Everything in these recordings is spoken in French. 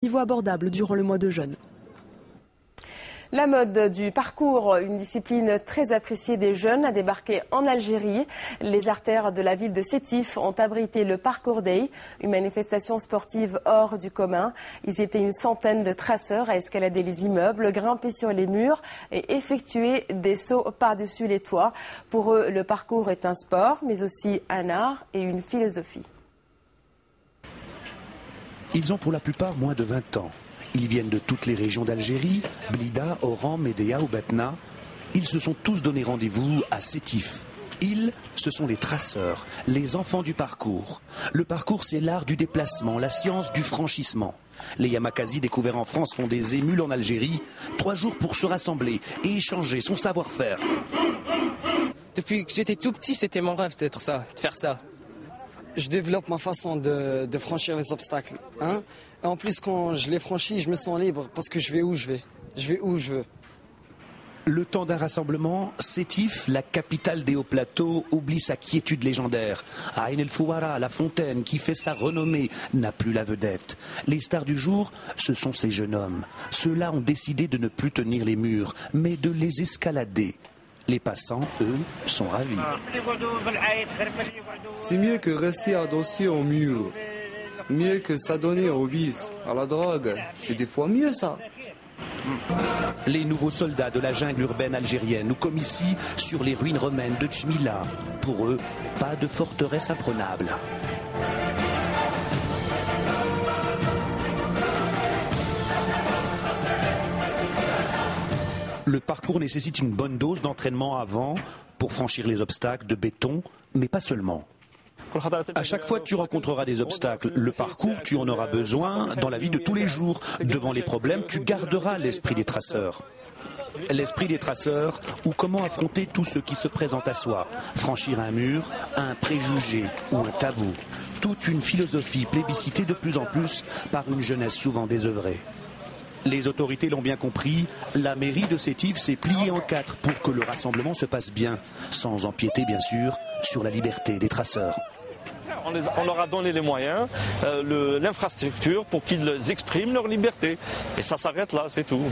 niveau abordable durant le mois de jeûne. La mode du parcours, une discipline très appréciée des jeunes, a débarqué en Algérie. Les artères de la ville de Sétif ont abrité le Parcours Day, une manifestation sportive hors du commun. Ils étaient une centaine de traceurs à escalader les immeubles, grimper sur les murs et effectuer des sauts par-dessus les toits. Pour eux, le parcours est un sport, mais aussi un art et une philosophie. Ils ont pour la plupart moins de 20 ans. Ils viennent de toutes les régions d'Algérie, Blida, Oran, Médéa ou Batna. Ils se sont tous donné rendez-vous à Sétif. Ils, ce sont les traceurs, les enfants du parcours. Le parcours, c'est l'art du déplacement, la science du franchissement. Les Yamakasi découverts en France font des émules en Algérie. 3 jours pour se rassembler et échanger son savoir-faire. Depuis que j'étais tout petit, c'était mon rêve de faire ça. Je développe ma façon de franchir les obstacles. Et en plus, quand je les franchis, je me sens libre parce que je vais où je vais. Je vais où je veux. Le temps d'un rassemblement, Sétif, la capitale des hauts plateaux, oublie sa quiétude légendaire. Aïn El Fouara, la fontaine qui fait sa renommée, n'a plus la vedette. Les stars du jour, ce sont ces jeunes hommes. Ceux-là ont décidé de ne plus tenir les murs, mais de les escalader. Les passants, eux, sont ravis. C'est mieux que rester adossé au mur. Mieux que s'adonner au vice, à la drogue. C'est des fois mieux ça. Les nouveaux soldats de la jungle urbaine algérienne, ou comme ici, sur les ruines romaines de Tchmila. Pour eux, pas de forteresse imprenable. Le parcours nécessite une bonne dose d'entraînement avant pour franchir les obstacles de béton, mais pas seulement. À chaque fois que tu rencontreras des obstacles, le parcours, tu en auras besoin dans la vie de tous les jours. Devant les problèmes, tu garderas l'esprit des traceurs. L'esprit des traceurs, ou comment affronter tout ce qui se présente à soi. Franchir un mur, un préjugé ou un tabou. Toute une philosophie plébiscitée de plus en plus par une jeunesse souvent désœuvrée. Les autorités l'ont bien compris, la mairie de Sétif s'est pliée en 4 pour que le rassemblement se passe bien, sans empiéter bien sûr sur la liberté des traceurs. On leur a donné les moyens, l'infrastructure pour qu'ils expriment leur liberté. Et ça s'arrête là, c'est tout.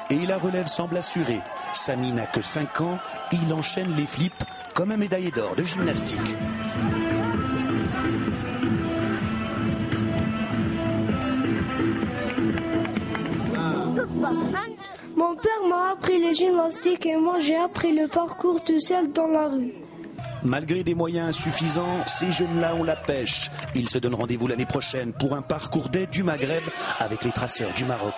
Et la relève semble assurée. Samy n'a que 5 ans, il enchaîne les flips comme un médaillé d'or de gymnastique. Mon père m'a appris les gymnastiques et moi j'ai appris le parcours tout seul dans la rue. Malgré des moyens insuffisants, ces jeunes-là ont la pêche. Ils se donnent rendez-vous l'année prochaine pour un parcours d'aide du Maghreb avec les traceurs du Maroc.